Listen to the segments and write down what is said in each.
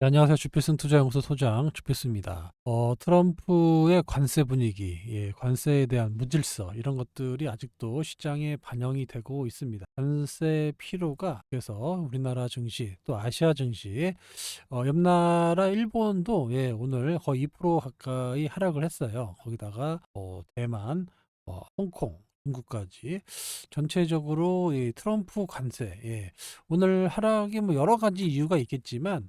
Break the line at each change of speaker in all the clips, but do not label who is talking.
네, 안녕하세요. 주필승 투자연구소 소장 주필수입니다. 트럼프의 관세 분위기, 관세에 대한 무질서 이런 것들이 아직도 시장에 반영이 되고 있습니다. 관세 피로가 그래서 우리나라 증시 또 아시아 증시, 옆나라 일본도 오늘 거의 2% 가까이 하락을 했어요. 거기다가 대만, 홍콩, 중국까지 전체적으로 이 트럼프 관세, 오늘 하락이 뭐 여러 가지 이유가 있겠지만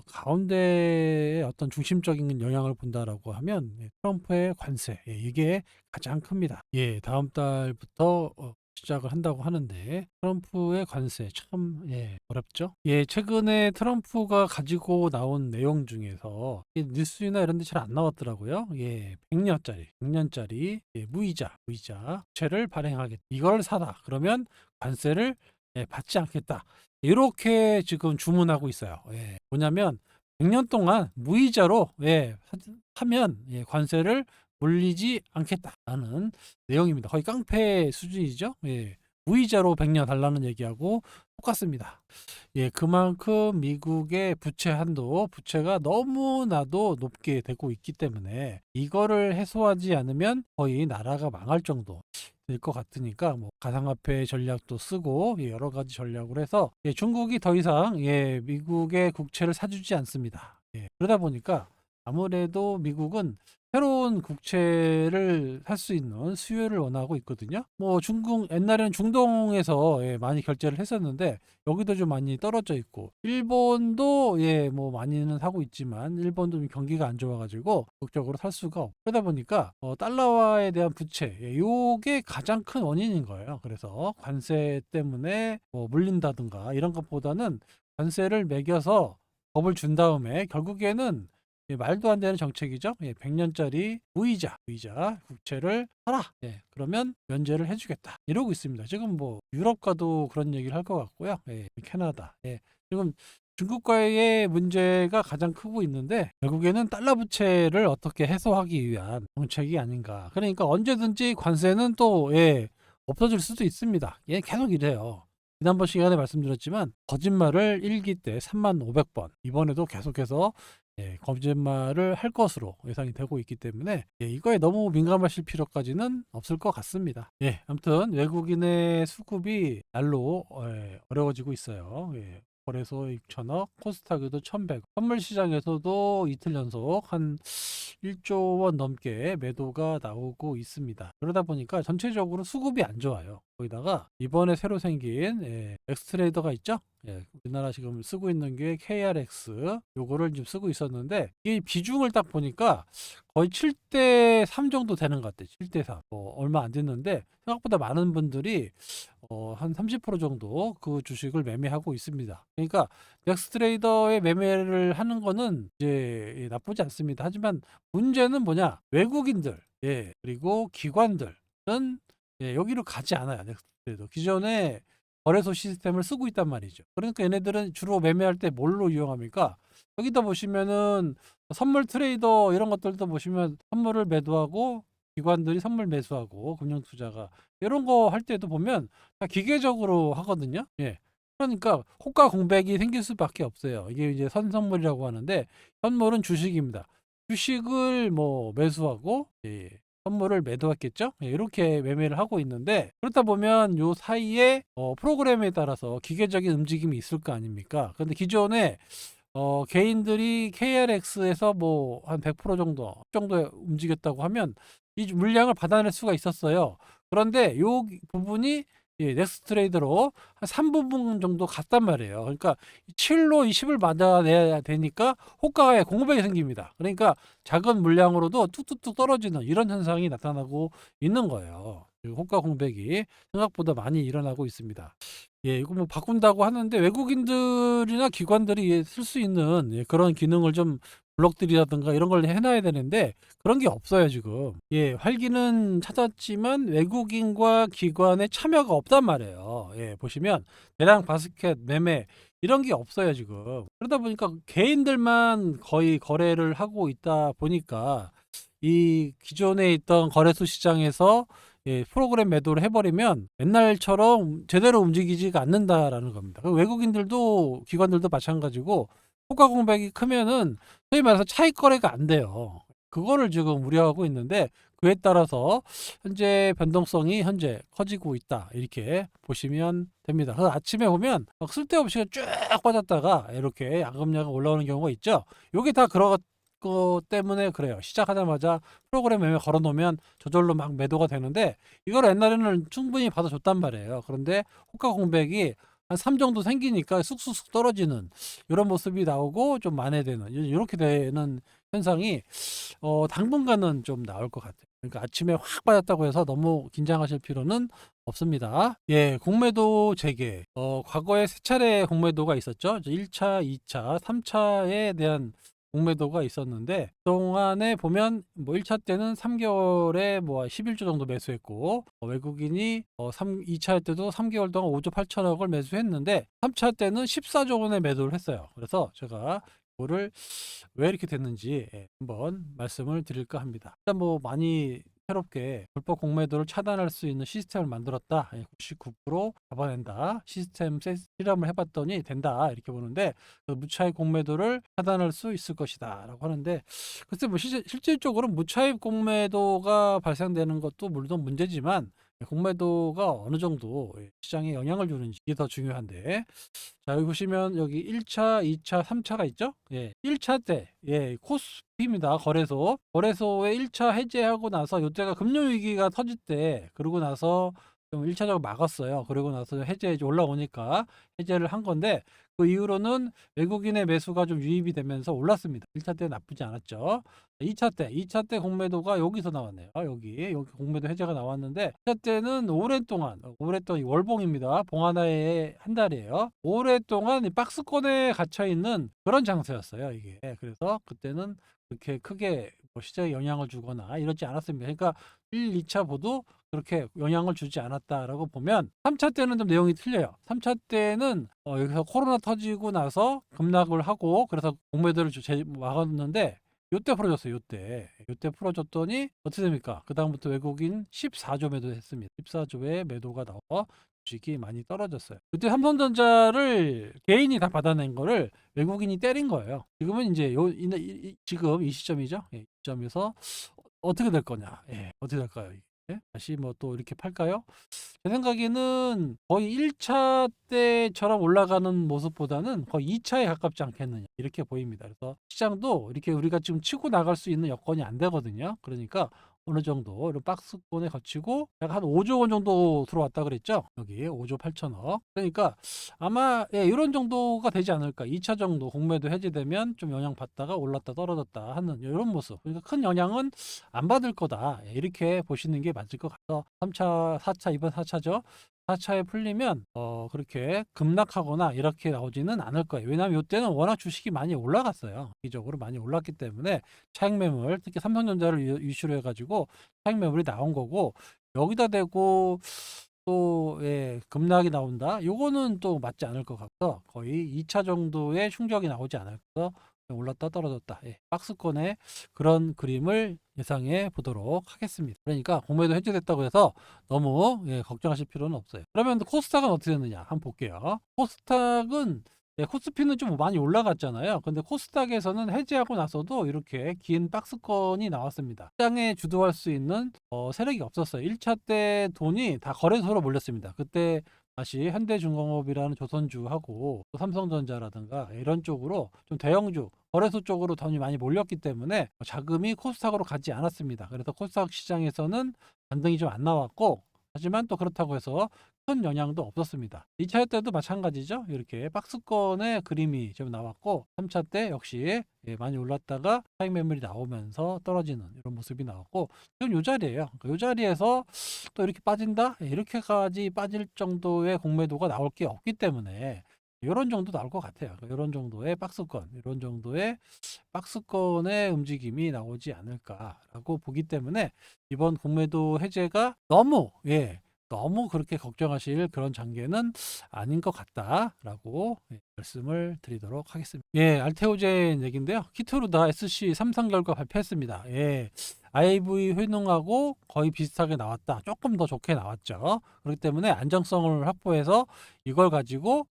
가운데에 어떤 중심적인 영향을 본다라고 하면 트럼프의 관세, 이게 가장 큽니다. 다음 달부터 시작을 한다고 하는데 트럼프의 관세 참 어렵죠. 최근에 트럼프가 가지고 나온 내용 중에서 이 뉴스나 이런 데 잘 안 나왔더라고요. 100년짜리 무이자 채를 발행하겠다. 이걸 사다. 그러면 관세를 받지 않겠다. 이렇게 지금 주문하고 있어요. 뭐냐면 100년 동안 무이자로 하면 관세를 물리지 않겠다라는 내용입니다. 거의 깡패 수준이죠. 무이자로 100년 달라는 얘기하고 똑같습니다. 그만큼 미국의 부채 한도, 부채가 너무나도 높게 되고 있기 때문에 이거를 해소하지 않으면 거의 나라가 망할 정도 될 것 같으니까 뭐 가상화폐 전략도 쓰고 여러 가지 전략을 해서 중국이 더 이상 미국의 국채를 사주지 않습니다. 그러다 보니까 아무래도 미국은 새로운 국채를 살 수 있는 수요를 원하고 있거든요. 뭐 중국 옛날에는 중동에서 많이 결제를 했었는데 여기도 좀 많이 떨어져 있고 일본도 뭐 많이는 사고 있지만 일본도 좀 경기가 안 좋아가지고 적극적으로 살 수가 없고 그러다 보니까 달러화에 대한 부채 요게 가장 큰 원인인 거예요. 그래서 관세 때문에 뭐 물린다든가 이런 것보다는 관세를 매겨서 법을 준 다음에 결국에는 말도 안 되는 정책이죠. 100년짜리 무이자 국채를 사라. 그러면 면제를 해주겠다. 이러고 있습니다. 지금 뭐 유럽과도 그런 얘기를 할 것 같고요. 캐나다. 지금 중국과의 문제가 가장 크고 있는데 결국에는 달러 부채를 어떻게 해소하기 위한 정책이 아닌가. 그러니까 언제든지 관세는 또 없어질 수도 있습니다. 계속 이래요. 지난번 시간에 말씀드렸지만 거짓말을 1기 때 3500번 이번에도 계속해서 거짓말을 할 것으로 예상이 되고 있기 때문에 이거에 너무 민감하실 필요까지는 없을 것 같습니다. 아무튼 외국인의 수급이 날로 어려워지고 있어요. 거래소 6천억, 코스닥에도 1100억, 선물 시장에서도 이틀 연속 한 1조 원 넘게 매도가 나오고 있습니다. 그러다 보니까 전체적으로 수급이 안 좋아요. 거기다가 이번에 새로 생긴 엑스트레이더가 있죠? 우리나라 지금 쓰고 있는 게 KRX 요거를 지금 쓰고 있었는데 이 비중을 딱 보니까 거의 7대 3 정도 되는 것 같아요. 7대 3. 얼마 안 됐는데 생각보다 많은 분들이 한 30% 정도 그 주식을 매매하고 있습니다. 그러니까 넥스트레이더의 매매를 하는 거는 이제 나쁘지 않습니다. 하지만 문제는 뭐냐? 외국인들, 그리고 기관들은 여기로 가지 않아요. 넥스트레이더. 기존에 거래소 시스템을 쓰고 있단 말이죠. 그러니까 얘네들은 주로 매매할 때 뭘로 이용합니까? 여기다 보시면은 선물 트레이더 이런 것들도 보시면 선물을 매도하고 기관들이 선물 매수하고 금융투자가 이런 거 할 때도 보면 다 기계적으로 하거든요. 그러니까 호가 공백이 생길 수밖에 없어요. 이게 이제 선선물이라고 하는데 선물은 주식입니다. 주식을 뭐 매수하고 선물을 매도했겠죠? 이렇게 매매를 하고 있는데 그렇다 보면 요 사이에 프로그램에 따라서 기계적인 움직임이 있을 거 아닙니까? 근데 기존에 개인들이 KRX에서 뭐 한 100% 정도에 움직였다고 하면 이 물량을 받아낼 수가 있었어요. 그런데 요 부분이 넥스트 트레이더로 한 3부분 정도 갔단 말이에요. 그러니까 7로 이 10을 받아내야 되니까 호가에 공백이 생깁니다. 그러니까 작은 물량으로도 뚝뚝뚝 떨어지는 이런 현상이 나타나고 있는 거예요. 호가 공백이 생각보다 많이 일어나고 있습니다. 이거 뭐 바꾼다고 하는데 외국인들이나 기관들이 쓸 수 있는 그런 기능을 좀 블록들이라든가 이런 걸 해놔야 되는데 그런 게 없어요 지금. 활기는 찾았지만 외국인과 기관의 참여가 없단 말이에요. 보시면 대량 바스켓 매매 이런 게 없어요 지금. 그러다 보니까 개인들만 거의 거래를 하고 있다 보니까 이 기존에 있던 거래소 시장에서 프로그램 매도를 해버리면 옛날처럼 제대로 움직이지가 않는다라는 겁니다. 외국인들도 기관들도 마찬가지고 호가 공백이 크면은 소위 말해서 차익 거래가 안 돼요. 그거를 지금 우려하고 있는데 그에 따라서 현재 변동성이 현재 커지고 있다. 이렇게 보시면 됩니다. 그래서 아침에 보면 막 쓸데없이 쭉 빠졌다가 이렇게 야금야금 올라오는 경우가 있죠. 요게 다 그런 것 때문에 그래요. 시작하자마자 프로그램 매매 걸어 놓으면 저절로 막 매도가 되는데 이걸 옛날에는 충분히 받아줬단 말이에요. 그런데 호가 공백이 한 3 정도 생기니까 쑥쑥쑥 떨어지는 이런 모습이 나오고 좀 만회되는 이렇게 되는 현상이 당분간은 좀 나올 것 같아요. 그러니까 아침에 확 빠졌다고 해서 너무 긴장하실 필요는 없습니다. 예, 공매도 재개. 과거에 세 차례 공매도가 있었죠. 1차, 2차, 3차에 대한 공매도가 있었는데 그동안에 보면 뭐 1차 때는 3개월에 뭐 11조 정도 매수했고 외국인이 2차 때도 3개월 동안 5조 8천억을 매수했는데 3차 때는 14조 원의 매도를 했어요. 그래서 제가 이거를 왜 이렇게 됐는지 한번 말씀을 드릴까 합니다. 일단 뭐 많이 새롭게 불법 공매도를 차단할 수 있는 시스템을 만들었다. 99% 잡아낸다. 시스템 실험을 해봤더니 된다. 이렇게 보는데 그 무차입 공매도를 차단할 수 있을 것이다. 라고 하는데 글쎄 뭐 실질적으로 무차입 공매도가 발생되는 것도 물론 문제지만 공매도가 어느 정도 시장에 영향을 주는지 이게 더 중요한데 자, 여기 보시면 여기 1차, 2차, 3차가 있죠? 예. 1차 때, 예, 코스피입니다. 거래소. 거래소에 1차 해제하고 나서 요때가 금융위기가 터질 때, 그러고 나서 좀 1차적으로 막았어요. 그러고 나서 해제 올라오니까 해제를 한 건데, 그 이후로는 외국인의 매수가 좀 유입이 되면서 올랐습니다. 1차 때 나쁘지 않았죠. 2차 때 공매도가 여기서 나왔네요. 여기 공매도 해제가 나왔는데, 2차 때는 오랫동안 월봉입니다. 봉 하나에 한 달이에요. 오랫동안 이 박스권에 갇혀 있는 그런 장세였어요, 이게. 그래서 그때는 그렇게 크게 뭐 시장에 영향을 주거나 이러지 않았습니다. 그러니까 1, 2차 보도 그렇게 영향을 주지 않았다라고 보면 3차 때는 좀 내용이 틀려요. 3차 때는 여기서 코로나 터지고 나서 급락을 하고 그래서 공매도를 막았는데 요때 풀어줬어요. 요때 풀어줬더니 어떻게 됩니까? 그 다음부터 외국인 14조 매도했습니다. 14조의 매도가 나와 주식이 많이 떨어졌어요. 그때 삼성전자를 개인이 다 받아낸 거를 외국인이 때린 거예요. 지금은 이제 지금 이 시점이죠. 이 시점에서 어떻게 될 거냐? 예, 어떻게 될까요? 이게? 다시 뭐 또 이렇게 팔까요? 제 생각에는 거의 1차 때처럼 올라가는 모습보다는 거의 2차에 가깝지 않겠느냐 이렇게 보입니다. 그래서 시장도 이렇게 우리가 지금 치고 나갈 수 있는 여건이 안 되거든요. 그러니까 어느 정도 이런 박스권에 갇히고 약간 한 5조 원 정도 들어왔다 그랬죠. 여기 5조 8천억. 그러니까 아마 이런 정도가 되지 않을까. 2차 정도 공매도 해제되면 좀 영향 받다가 올랐다 떨어졌다 하는 이런 모습. 그러니까 큰 영향은 안 받을 거다. 이렇게 보시는 게 맞을 것 같아요. 3차, 4차, 이번 4차죠. 4차에 풀리면 그렇게 급락하거나 이렇게 나오지는 않을 거예요. 왜냐하면 이때는 워낙 주식이 많이 올라갔어요. 기적으로 많이 올랐기 때문에 차익 매물, 특히 삼성전자를 이슈로 해가지고 차익 매물이 나온 거고 여기다 대고 또 급락이 나온다. 요거는 또 맞지 않을 것 같아서 거의 2차 정도의 충격이 나오지 않을까 올랐다 떨어졌다. 박스권의 그런 그림을 예상해 보도록 하겠습니다. 그러니까 공매도 해제됐다고 해서 너무 걱정하실 필요는 없어요. 그러면 코스닥은 어떻게 됐느냐 한번 볼게요. 코스닥은 코스피는 좀 많이 올라갔잖아요. 근데 코스닥에서는 해제하고 나서도 이렇게 긴 박스권이 나왔습니다. 시장에 주도할 수 있는 세력이 없었어요. 1차 때 돈이 다 거래소로 몰렸습니다. 그때 다시 현대중공업이라는 조선주하고 또 삼성전자라든가 이런 쪽으로 좀 대형주 거래소 쪽으로 돈이 많이 몰렸기 때문에 자금이 코스닥으로 가지 않았습니다. 그래서 코스닥 시장에서는 반등이 좀 안 나왔고 하지만 또 그렇다고 해서 큰 영향도 없었습니다. 2차 때도 마찬가지죠. 이렇게 박스권의 그림이 좀 나왔고 3차 때 역시 많이 올랐다가 차익 매물이 나오면서 떨어지는 이런 모습이 나왔고 지금 이 자리예요. 이 자리에서 또 이렇게 빠진다? 이렇게까지 빠질 정도의 공매도가 나올 게 없기 때문에 이런 정도 나올 것 같아요. 이런 정도의 박스권, 이런 정도의 박스권의 움직임이 나오지 않을까라고 보기 때문에 이번 공매도 해제가 너무 그렇게 걱정하실 그런 장계는 아닌 것 같다라고 말씀을 드리도록 하겠습니다. 알테오젠 얘기인데요. 키토루다 SC 3상 결과 발표했습니다. IV 효능하고 거의 비슷하게 나왔다. 조금 더 좋게 나왔죠. 그렇기 때문에 안정성을 확보해서 이걸 가지고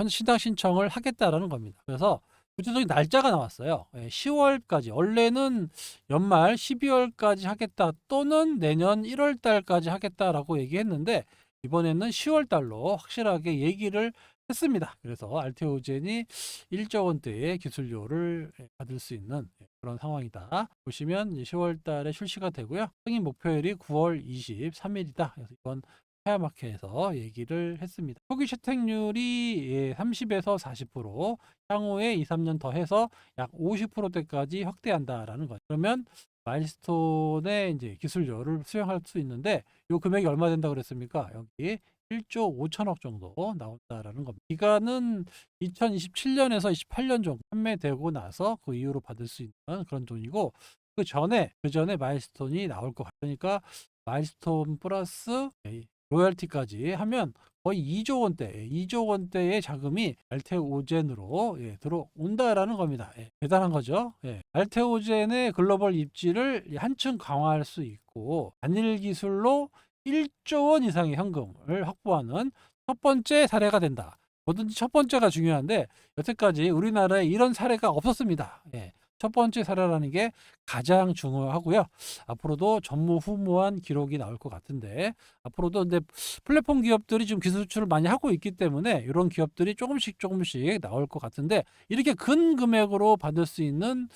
시장 신청을 하겠다라는 겁니다. 그래서 구체적인 날짜가 나왔어요. 10월까지. 원래는 연말 12월까지 하겠다 또는 내년 1월 달까지 하겠다라고 얘기했는데 이번에는 10월 달로 확실하게 얘기를 했습니다. 그래서 알테오젠이 1조 원대의 기술료를 받을 수 있는 그런 상황이다. 보시면 10월 달에 출시가 되고요. 승인 목표일이 9월 23일이다. 그래서 이번 하야마켓에서 얘기를 했습니다. 초기 채택률이 30에서 40%, 향후에 2, 3년 더 해서 약 50%대까지 확대한다라는 거죠. 그러면 마일스톤의 이제 기술료를 수령할 수 있는데 이 금액이 얼마 된다고 그랬습니까? 여기 1조 5천억 정도 나온다라는 겁니다. 기간은 2027년에서 28년 정도 판매되고 나서 그 이후로 받을 수 있는 그런 돈이고 그 전에 마일스톤이 나올 것 같으니까 마일스톤 플러스 로열티까지 하면 거의 2조 원대, 2조 원대의 자금이 알테오젠으로 들어온다라는 겁니다. 대단한 거죠. 알테오젠의 글로벌 입지를 한층 강화할 수 있고 단일 기술로 1조 원 이상의 현금을 확보하는 첫 번째 사례가 된다. 뭐든지 첫 번째가 중요한데 여태까지 우리나라에 이런 사례가 없었습니다. 첫 번째 사례라는 게 가장 중요하고요. 앞으로도 전무후무한 기록이 나올 것 같은데 앞으로도 근데 플랫폼 기업들이 지금 기술 수출을 많이 하고 있기 때문에 이런 기업들이 조금씩 나올 것 같은데 이렇게 큰 금액으로 받을 수 있는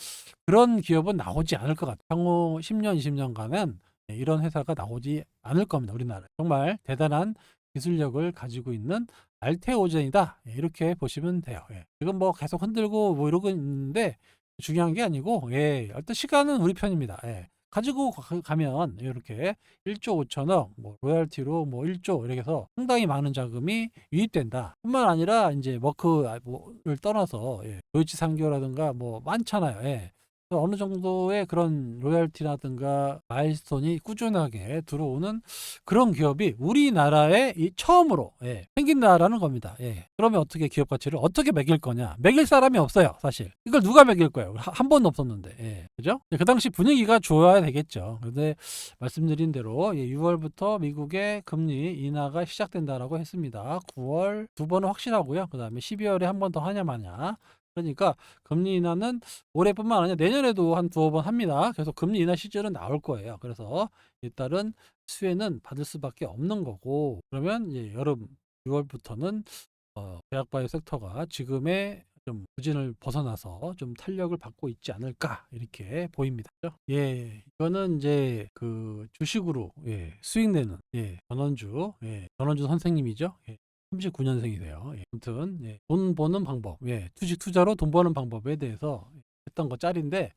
그런 기업은 나오지 않을 것 같아요. 향후 10년, 20년간은 이런 회사가 나오지 않을 겁니다. 우리나라에. 정말 대단한 기술력을 가지고 있는 알테오젠이다. 이렇게 보시면 돼요. 지금 뭐 계속 흔들고 뭐 이러고 있는데 중요한 게 아니고 어떤 시간은 우리 편입니다. 가지고 가면 이렇게 1조 5천억 뭐 로열티로 뭐 1조 이렇게 해서 상당히 많은 자금이 유입된다. 뿐만 아니라 이제 뭐를 떠나서 도이치 산교라든가 뭐 많잖아요. 어느 정도의 그런 로열티라든가 마일스톤이 꾸준하게 들어오는 그런 기업이 우리나라에 처음으로 생긴다라는 겁니다. 그러면 어떻게 기업 가치를 어떻게 매길 거냐? 매길 사람이 없어요, 사실. 이걸 누가 매길 거예요? 한 번도 없었는데. 그죠? 그 당시 분위기가 좋아야 되겠죠. 근데 말씀드린 대로 6월부터 미국의 금리 인하가 시작된다라고 했습니다. 9월 두 번은 확실하고요. 그다음에 12월에 한 번 더 하냐 마냐. 그러니까 금리 인하는 올해뿐만 아니라 내년에도 한 두어 번 합니다. 그래서 금리 인하 시즌은 나올 거예요. 그래서 일단은 수혜는 받을 수밖에 없는 거고 그러면 이제 여름 6월부터는 제약바이오 섹터가 지금의 좀 부진을 벗어나서 좀 탄력을 받고 있지 않을까 이렇게 보입니다. 이거는 이제 그 주식으로 수익 내는 전원주 선생님이죠. 39년생이세요. 아무튼 돈 버는 방법, 주식 투자로 돈 버는 방법에 대해서 했던 거 짤인데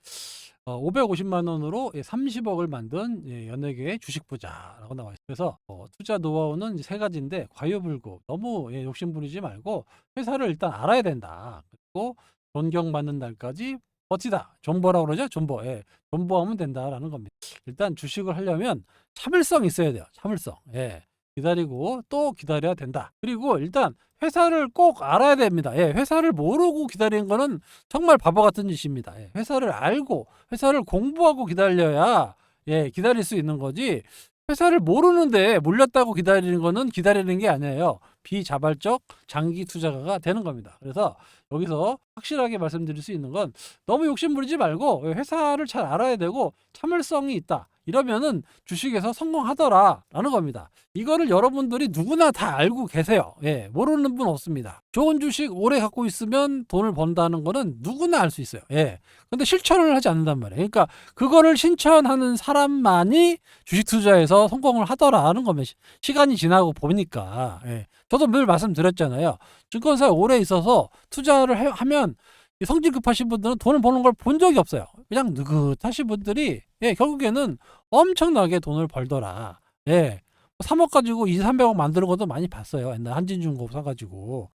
550만 원으로 30억을 만든 연예계의 주식 부자라고 나와 있어요. 그래서 투자 노하우는 이제 세 가지인데 과유불급, 너무 욕심 부리지 말고 회사를 일단 알아야 된다. 그리고 존경받는 날까지 버티다. 존버라고 그러죠? 존버. 존버하면 된다라는 겁니다. 일단 주식을 하려면 참을성 있어야 돼요. 참을성. 기다리고 또 기다려야 된다. 그리고 일단 회사를 꼭 알아야 됩니다. 회사를 모르고 기다리는 거는 정말 바보 같은 짓입니다. 회사를 알고 회사를 공부하고 기다려야 기다릴 수 있는 거지. 회사를 모르는데 물렸다고 기다리는 거는 기다리는 게 아니에요. 비자발적 장기 투자가가 되는 겁니다. 그래서 여기서 확실하게 말씀드릴 수 있는 건 너무 욕심 부리지 말고 회사를 잘 알아야 되고 참을성이 있다. 이러면은 주식에서 성공하더라라는 겁니다. 이거를 여러분들이 누구나 다 알고 계세요. 모르는 분 없습니다. 좋은 주식 오래 갖고 있으면 돈을 번다는 거는 누구나 알 수 있어요. 근데 실천을 하지 않는단 말이에요. 그러니까 그거를 실천하는 사람만이 주식 투자에서 성공을 하더라는 겁니다. 시간이 지나고 보니까. 저도 늘 말씀드렸잖아요. 증권사에 오래 있어서 투자를 하면 성질 급하신 분들은 돈을 버는 걸 본 적이 없어요. 그냥 느긋하신 분들이 결국에는 엄청나게 돈을 벌더라. 3억 가지고 2, 300억 만드는 것도 많이 봤어요. 옛날 한진중공업 사가지고.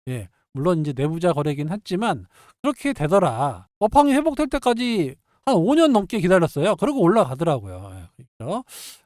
물론 이제 내부자 거래긴 했지만 그렇게 되더라. 업황이 회복될 때까지 한 5년 넘게 기다렸어요. 그리고 올라가더라고요. 그렇죠?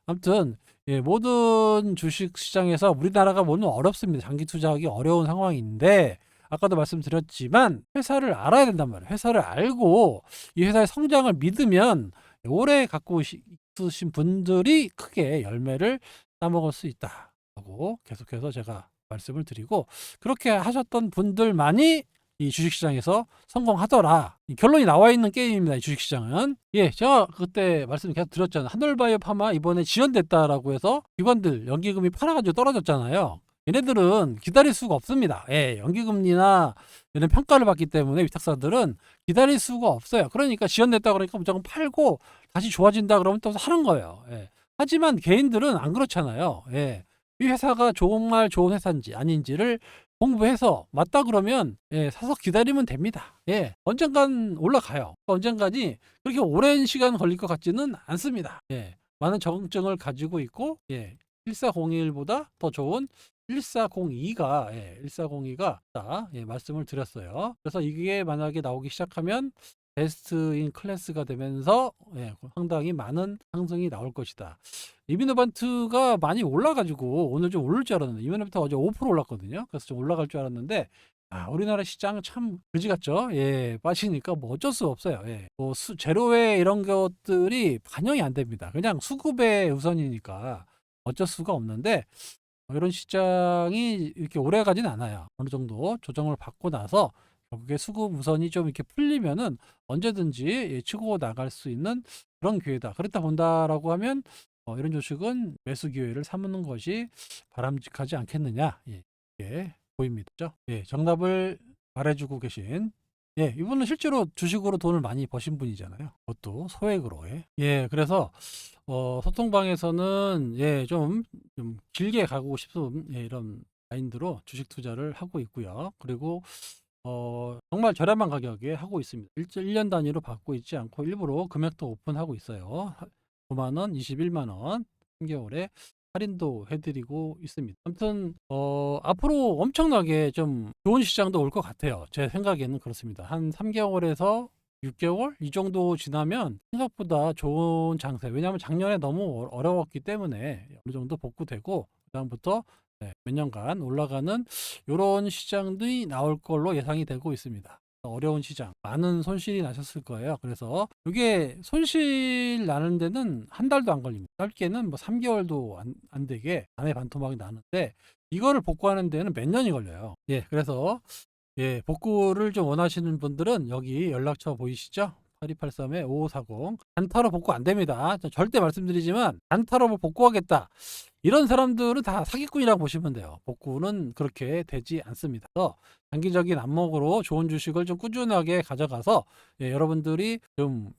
아무튼 모든 주식 시장에서 우리나라가 뭐는 어렵습니다. 장기 투자하기 어려운 상황인데 아까도 말씀드렸지만 회사를 알아야 된단 말이에요. 회사를 알고 이 회사의 성장을 믿으면 오래 갖고 있으신 분들이 크게 열매를 따먹을 수 있다고 계속해서 제가 말씀을 드리고 그렇게 하셨던 분들만이 이 주식시장에서 성공하더라. 이 결론이 나와 있는 게임입니다. 이 주식시장은. 예, 제가 그때 말씀 계속 드렸잖아요. 한올바이오 파마 이번에 지연됐다라고 해서 기관들 연기금이 팔아가지고 떨어졌잖아요. 얘네들은 기다릴 수가 없습니다. 예, 연기금리나 이런 평가를 받기 때문에 위탁사들은 기다릴 수가 없어요. 그러니까 지연됐다 그러니까 무조건 팔고 다시 좋아진다 그러면 또 하는 거예요. 예. 하지만 개인들은 안 그렇잖아요. 예. 이 회사가 정말 좋은 회사인지 아닌지를 공부해서 맞다 그러면 예, 사서 기다리면 됩니다. 예, 언젠간 올라가요. 언젠가니 그렇게 오랜 시간 걸릴 것 같지는 않습니다. 예, 많은 적응증을 가지고 있고 예, 1401보다 더 좋은 1402가 1402가 다 말씀을 드렸어요. 그래서 이게 만약에 나오기 시작하면 베스트 인 클래스가 되면서 상당히 많은 상승이 나올 것이다. 이비노반트가 많이 올라가지고 오늘 좀 오를 줄 알았는데 이비노반트 어제 5% 올랐거든요. 그래서 좀 올라갈 줄 알았는데 우리나라 시장 참 그지 같죠? 예, 빠지니까 뭐 어쩔 수 없어요. 예, 뭐 제로웨 이런 것들이 반영이 안 됩니다. 그냥 수급의 우선이니까 어쩔 수가 없는데 이런 시장이 이렇게 오래 가진 않아요. 어느 정도 조정을 받고 나서 결국에 수급 우선이 좀 이렇게 풀리면은 언제든지 치고 나갈 수 있는 그런 기회다. 그렇다 본다라고 하면 이런 주식은 매수 기회를 삼는 것이 바람직하지 않겠느냐. 예, 이렇게 보입니다. 예, 정답을 말해주고 계신 이분은 실제로 주식으로 돈을 많이 버신 분이잖아요. 그것도 소액으로. 예, 그래서 소통방에서는 좀 길게 가고 싶은 이런 마인드로 주식 투자를 하고 있고요. 그리고 정말 저렴한 가격에 하고 있습니다. 1년 단위로 받고 있지 않고 일부러 금액도 오픈하고 있어요. 9만 원, 21만 원 3개월에 할인도 해드리고 있습니다. 아무튼 앞으로 엄청나게 좀 좋은 시장도 올 것 같아요. 제 생각에는 그렇습니다. 한 3개월에서 6개월 이 정도 지나면 생각보다 좋은 장세. 왜냐하면 작년에 너무 어려웠기 때문에 어느 정도 복구되고 그다음부터 몇 년간 올라가는 이런 시장들이 나올 걸로 예상이 되고 있습니다. 어려운 시장, 많은 손실이 나셨을 거예요. 그래서 이게 손실 나는 데는 한 달도 안 걸립니다. 짧게는 뭐 3개월도 안 되게 안에 반토막이 나는데 이거를 복구하는 데는 몇 년이 걸려요. 예, 그래서 복구를 좀 원하시는 분들은 여기 연락처 보이시죠? 8283-5540 단타로 복구 안 됩니다. 절대 말씀드리지만 단타로 복구하겠다. 이런 사람들은 다 사기꾼이라고 보시면 돼요. 복구는 그렇게 되지 않습니다. 장기적인 안목으로 좋은 주식을 좀 꾸준하게 가져가서 여러분들이 좀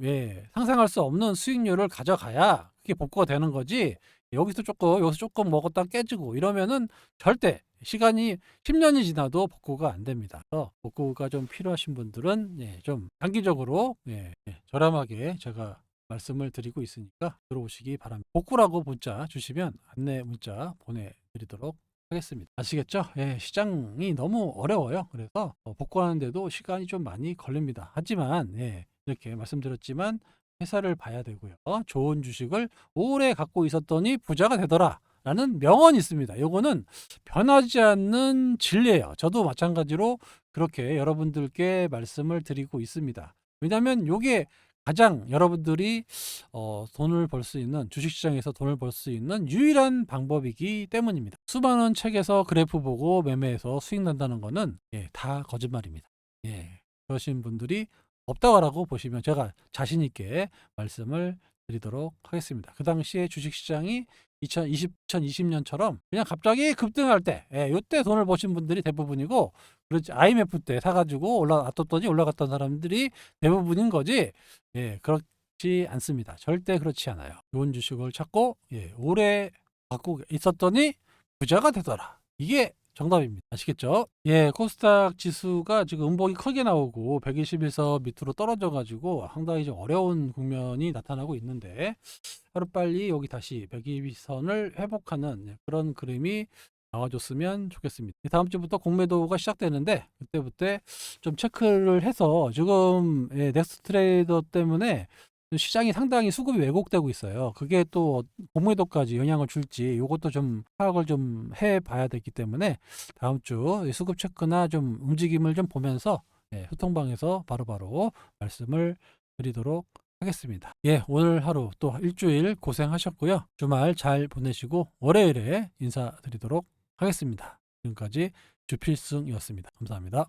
상상할 수 없는 수익률을 가져가야 그게 복구가 되는 거지. 여기서 조금 먹었다 깨지고 이러면은 절대 시간이 10년이 지나도 복구가 안 됩니다. 복구가 좀 필요하신 분들은 좀 장기적으로 저렴하게 제가 말씀을 드리고 있으니까 들어오시기 바랍니다. 복구라고 문자 주시면 안내 문자 보내드리도록 하겠습니다. 아시겠죠? 시장이 너무 어려워요. 그래서 복구하는데도 시간이 좀 많이 걸립니다. 하지만 이렇게 말씀드렸지만 회사를 봐야 되고요. 좋은 주식을 오래 갖고 있었더니 부자가 되더라. 라는 명언이 있습니다. 요거는 변하지 않는 진리예요. 저도 마찬가지로 그렇게 여러분들께 말씀을 드리고 있습니다. 왜냐하면 요게 가장 여러분들이 돈을 벌 수 있는 주식시장에서 돈을 벌 수 있는 유일한 방법이기 때문입니다. 수많은 책에서 그래프 보고 매매해서 수익 난다는 거는 다 거짓말입니다. 그러신 분들이 없다고 보시면 제가 자신 있게 말씀을 드리도록 하겠습니다. 그 당시에 주식시장이 2020년처럼 그냥 갑자기 급등할 때 이때 돈을 버신 분들이 대부분이고 그렇지 IMF 때 사가지고 올라갔더니 올라갔던 사람들이 대부분인 거지 그렇지 않습니다. 절대 그렇지 않아요. 좋은 주식을 찾고 오래 갖고 있었더니 부자가 되더라. 이게 정답입니다. 아시겠죠? 코스닥 지수가 지금 음봉이 크게 나오고 121선 밑으로 떨어져 가지고 상당히 좀 어려운 국면이 나타나고 있는데 하루빨리 여기 다시 121선을 회복하는 그런 그림이 나와줬으면 좋겠습니다. 다음 주부터 공매도가 시작되는데 그때부터 좀 체크를 해서 지금 넥스트 트레이더 때문에 시장이 상당히 수급이 왜곡되고 있어요. 그게 또 공매도까지 영향을 줄지 이것도 좀 파악을 좀 해봐야 되기 때문에 다음 주 수급 체크나 좀 움직임을 좀 보면서 소통방에서 바로바로 말씀을 드리도록 하겠습니다. 오늘 하루 또 일주일 고생하셨고요. 주말 잘 보내시고 월요일에 인사드리도록 하겠습니다. 지금까지 주필승이었습니다. 감사합니다.